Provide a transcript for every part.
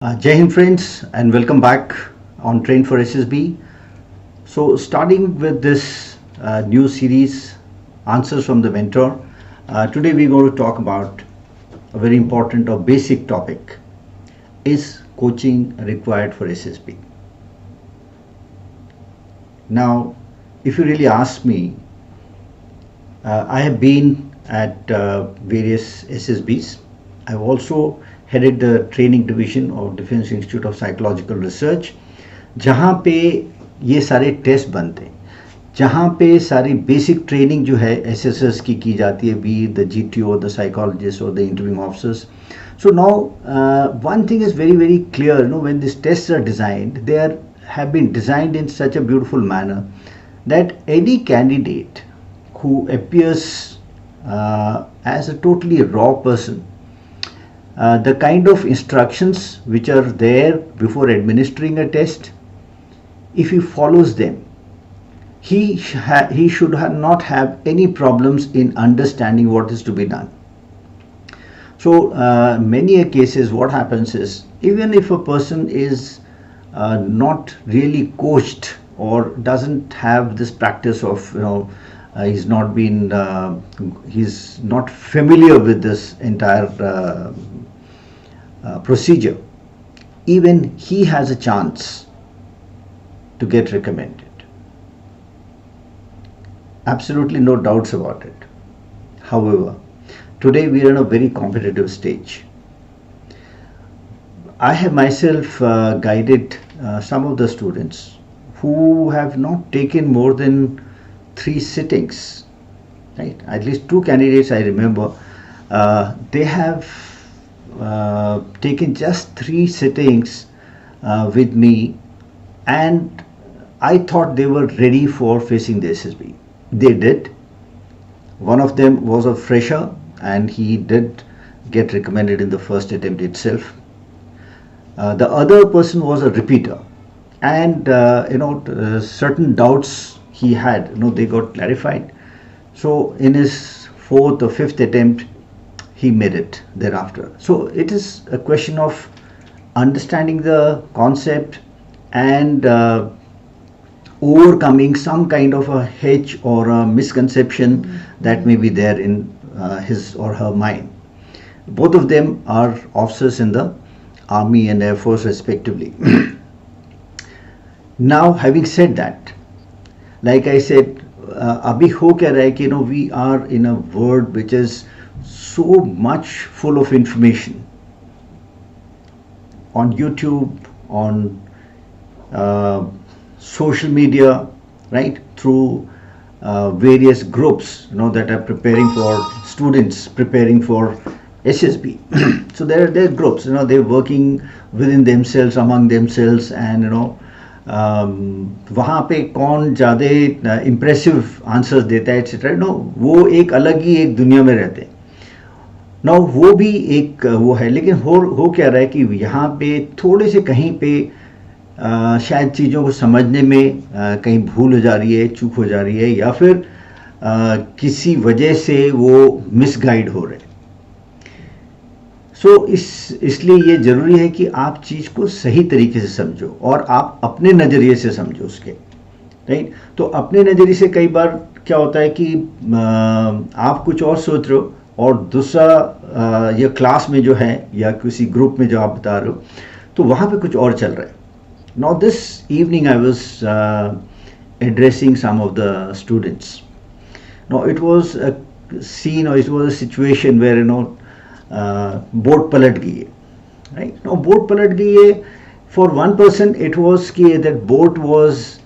Jai Hind friends, and welcome back on Train for SSB. So starting with this new series, Answers from the Mentor, today we're going to talk about a very important or basic topic. Is coaching required for SSB? Now, if you really ask me, I have been at various SSBs. I've also headed the training division of Defense Institute of Psychological Research, जहाँ पे ये सारे test बनते हैं, जहाँ पे सारी basic training जो है एसएसएस की जाती है, by the GTO, the psychologist और the interviewing officers. So now one thing is very clear. When these tests are designed, have been designed in such a beautiful manner that any candidate who appears as a totally raw person, the kind of instructions which are there before administering a test, if he follows them, he should not have any problems in understanding what is to be done. So many cases what happens is, even if a person is not really coached or doesn't have this practice of he's not familiar with this entire procedure, even he has a chance to get recommended. Absolutely no doubts about it. However, today we are in a very competitive stage. I have myself guided some of the students who have not taken more than 3 sittings, right? At least 2 candidates I remember, they have taken just 3 sittings with me, and I thought they were ready for facing the SSB. They did. One of them was a fresher and he did get recommended in the first attempt itself. The other person was a repeater, and certain doubts he had, they got clarified. So in his 4th or 5th attempt, he made it thereafter. So it is a question of understanding the concept and overcoming some kind of a hitch or a misconception that may be there in his or her mind. Both of them are officers in the Army and Air Force respectively. Now, having said that, like I said, abhi ho kya raha hai ki we are in a world which is so much full of information on YouTube, on social media, right, through various groups that are preparing for students preparing for SSB. So there are groups, they're working within themselves, among themselves, and वहाँ पे कौन ज़्यादा impressive answers देता है etcetera, वो एक अलग ही एक दुनिया में रहते हैं. वो भी एक वो है, लेकिन हो क्या रहा है कि यहाँ पे थोड़े से कहीं पे शायद चीज़ों को समझने में कहीं भूल हो जा रही है, चूक हो जा रही है, या फिर किसी वजह से वो मिसगाइड हो रहे हैं. सो इसलिए ये ज़रूरी है कि आप चीज़ को सही तरीके से समझो और आप अपने नज़रिए से समझो उसके, राइट. तो अपने नज़रिए से कई बार क्या होता है कि आप कुछ और सोच रहे हो और दूसरा या क्लास में जो है या किसी ग्रुप में जो आप बता रहे हो, तो वहाँ पे कुछ और चल रहा है. Now this evening I was addressing some of the students. Now it was a scene, or it was a situation where boat palat gayi, right? Now boat palat gayi, for one person it was कि that boat was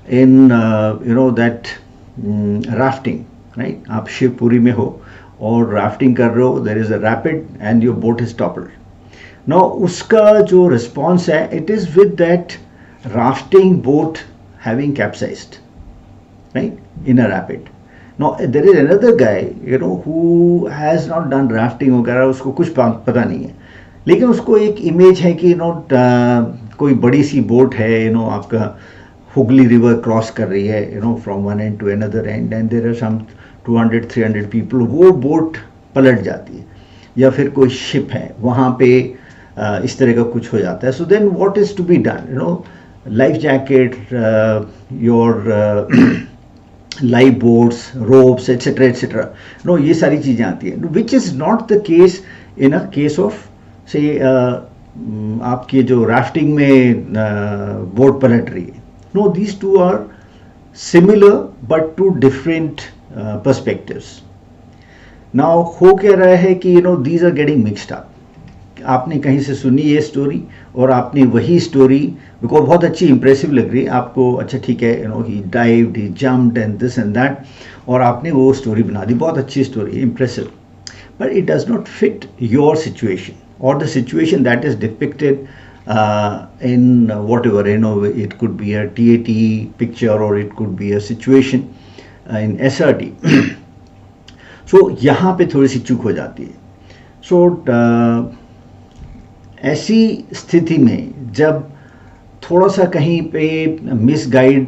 in that rafting, right? आप शिवपुरी में हो और rafting कर रहे हो, there is a rapid and your boat is toppled. Now उसका जो response है, it is with that rafting boat having capsized, right, in a rapid. Now there is another guy who has not done rafting वगैरह, उसको कुछ पता नहीं है, लेकिन उसको एक इमेज है कि कोई बड़ी सी बोट है, आपका हुगली रिवर क्रॉस कर रही है, from one end to another end, and there are some 200-300 people, वो बोट पलट जाती है. या फिर कोई शिप है, वहाँ पे इस तरह का कुछ हो जाता है, so then what is to be done, life jacket, your life boards, ropes, etcetera etcetera, ये सारी चीज़ें आती है, which is not the case in a case of say आपके जो राफ्टिंग में बोट पलट रही है. No, these two are similar but two different perspectives. Now हो क्या रहा है कि these are getting mixed up. आपने कहीं से सुनी ये स्टोरी और आपने वही स्टोरी, बिकॉज बहुत अच्छी इंप्रेसिव लग रही है आपको, अच्छा ठीक है, he dived, he jumped and this and that, और आपने वो स्टोरी बना दी, बहुत अच्छी story, impressive, but it does not fit your situation or the situation that is depicted in whatever, it could be a TAT picture or it could be a situation in SRT. So यहाँ पे थोड़ी सी चूक हो जाती है. So ऐसी स्थिति में जब थोड़ा सा कहीं पे मिसगाइड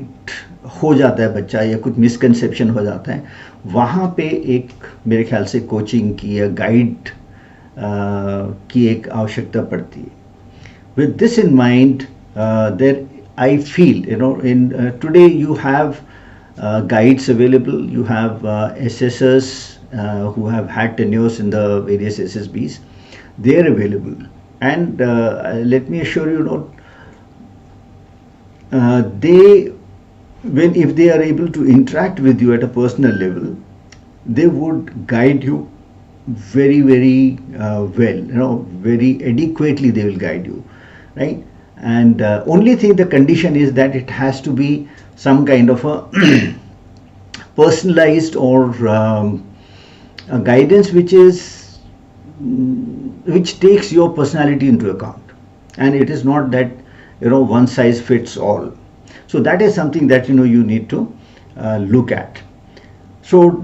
हो जाता है बच्चा या कुछ मिसकंसेप्शन हो जाता है, वहाँ पे एक मेरे ख्याल से कोचिंग की या गाइड की एक आवश्यकता पड़ती है. With this in mind, there I feel in today you have guides available, you have assessors who have had tenures in the various SSBs, they are available, and let me assure you, they, if they are able to interact with you at a personal level, they would guide you very well, very adequately they will guide you, right? And only thing, the condition is that it has to be some kind of a personalized or a guidance which takes your personality into account, and it is not that one size fits all. So that is something that you need to look at. So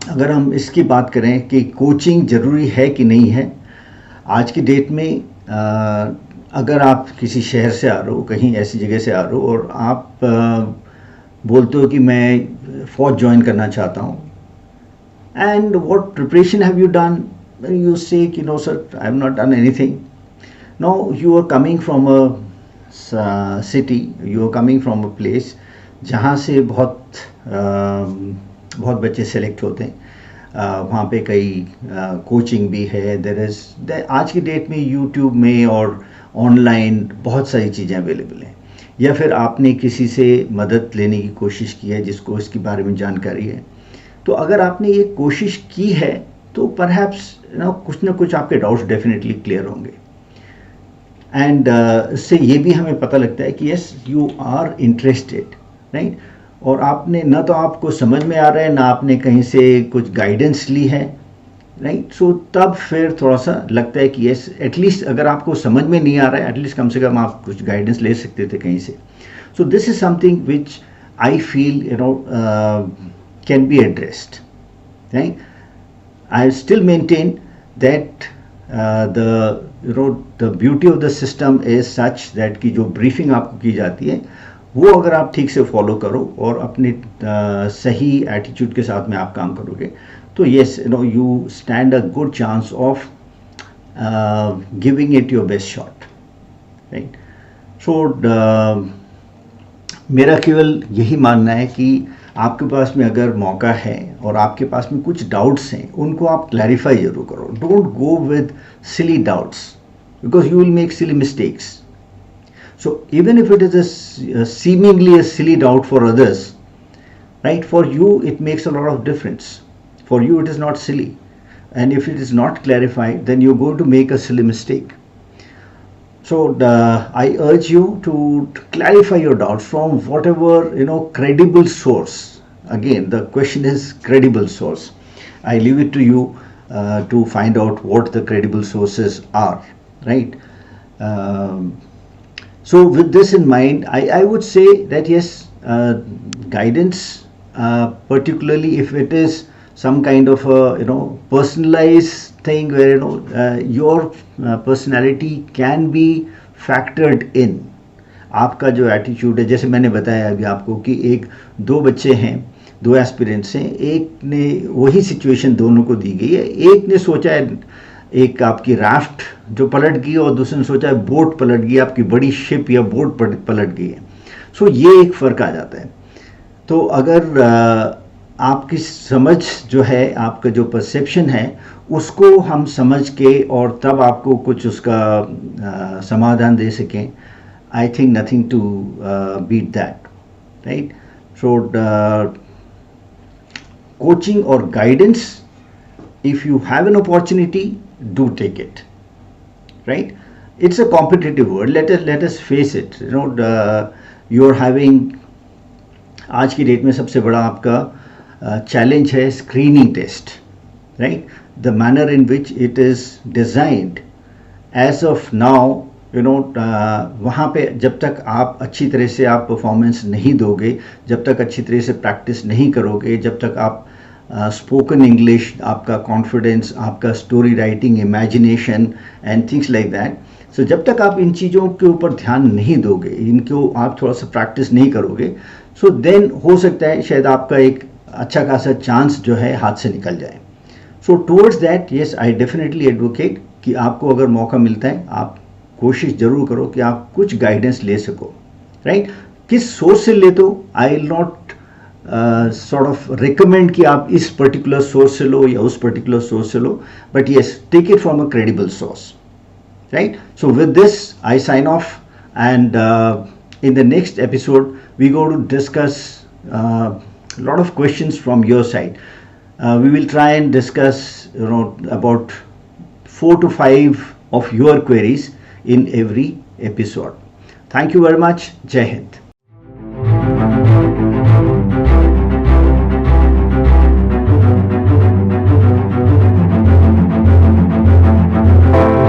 अगर हम इसकी बात करें कि coaching ज़रूरी है कि नहीं है, आज की डेट में अगर आप किसी शहर से आ रहे हो, कहीं ऐसी जगह से आ रहे हो और आप बोलते हो कि मैं फौज ज्वाइन करना चाहता हूँ, and what preparation have you done, you say कि no sir, I have not done anything. No, you are coming from a city, you are coming from a place जहाँ से बहुत बच्चे सेलेक्ट होते हैं. वहाँ पे कई कोचिंग भी है. देयर इज़, आज की डेट में यूट्यूब में और ऑनलाइन बहुत सारी चीज़ें अवेलेबल हैं. या फिर आपने किसी से मदद लेने की कोशिश की है जिसको इसके बारे में जानकारी है, तो अगर आपने ये कोशिश की है तो परहैप्स कुछ ना कुछ आपके डाउट्स डेफिनेटली क्लियर होंगे. एंड इससे ये भी हमें पता लगता है कि yes, you are interested, right. और आपने न तो आपको समझ में आ रहा है, ना आपने कहीं से कुछ गाइडेंस ली है, राइट. सो तब फिर थोड़ा सा लगता है कि यस, एटलीस्ट अगर आपको समझ में नहीं आ रहा है, एटलीस्ट कम से कम आप कुछ गाइडेंस ले सकते थे कहीं से. So this is something which I feel can be addressed, right. I still maintain that the beauty of the system is such that कि जो ब्रीफिंग आपको की जाती है वो अगर आप ठीक से फॉलो करो और अपने सही एटीट्यूड के साथ में आप काम करोगे, तो yes, you stand a good chance of giving it your best shot, right. So मेरा केवल यही मानना है कि आपके पास में अगर मौका है और आपके पास में कुछ डाउट्स हैं, उनको आप क्लैरिफाई जरूर करो. Don't go with silly doubts because you will make silly mistakes. So even if it is seemingly a silly doubt for others, right, for you it makes a lot of difference. For you it is not silly, and if it is not clarified, then you're going to make a silly mistake. So I urge you to clarify your doubts from whatever credible source. Again, the question is credible source. I leave it to you to find out what the credible sources are, right. So with this in mind, I would say that yes, guidance, particularly if it is some kind of a personalized thing where your personality can be factored in. आपका जो attitude है, जैसे मैंने बताया अभी आपको कि दो बच्चे हैं, दो एस्पिरेंट्स हैं, एक ने वही सिचुएशन दोनों को दी गई है. एक ने सोचा है एक आपकी राफ्ट जो पलट गई और दूसरे ने सोचा है बोट पलट गई, आपकी बड़ी शिप या बोट पलट गई है। सो ये एक फ़र्क आ जाता है। तो अगर आपकी समझ जो है, आपका जो परसेप्शन है, उसको हम समझ के और तब आपको कुछ उसका समाधान दे सकें, I think nothing to beat that, right. So coaching or guidance, if you have an opportunity, do take it, right? It's a competitive world, let us face it, you know. You're having, आज की date में सबसे बड़ा आपका challenge है screening test, right. The manner in which it is designed as of now, you know, वहाँ पे जब तक आप अच्छी तरह से आप परफॉर्मेंस नहीं दोगे, जब तक अच्छी तरह से प्रैक्टिस नहीं करोगे, जब तक आप स्पोकन इंग्लिश, आपका कॉन्फिडेंस, आपका story writing, imagination and things like that, so जब तक आप इन चीज़ों के ऊपर ध्यान नहीं दोगे, इनको आप थोड़ा सा प्रैक्टिस नहीं करोगे, सो देन हो सकता है शायद आपका एक अच्छा खासा चांस जो है हाथ से निकल जाए। So towards that, yes, I definitely advocate कि आपको अगर मौका मिलता है, आप कोशिश जरूर करो कि आप कुछ गाइडेंस ले सको, राइट। किस सोर्स से ले, तो I will not sort of recommend कि आप इस पर्टिकुलर सोर्स से लो या उस पर्टिकुलर सोर्स से लो, but yes, take it from a credible source, right? So with this, I sign off, and in the next episode, we go to discuss a lot of questions from your side. We will try and discuss, you know, about 4 to 5 of your queries in every episode. Thank you very much. Jai Hind.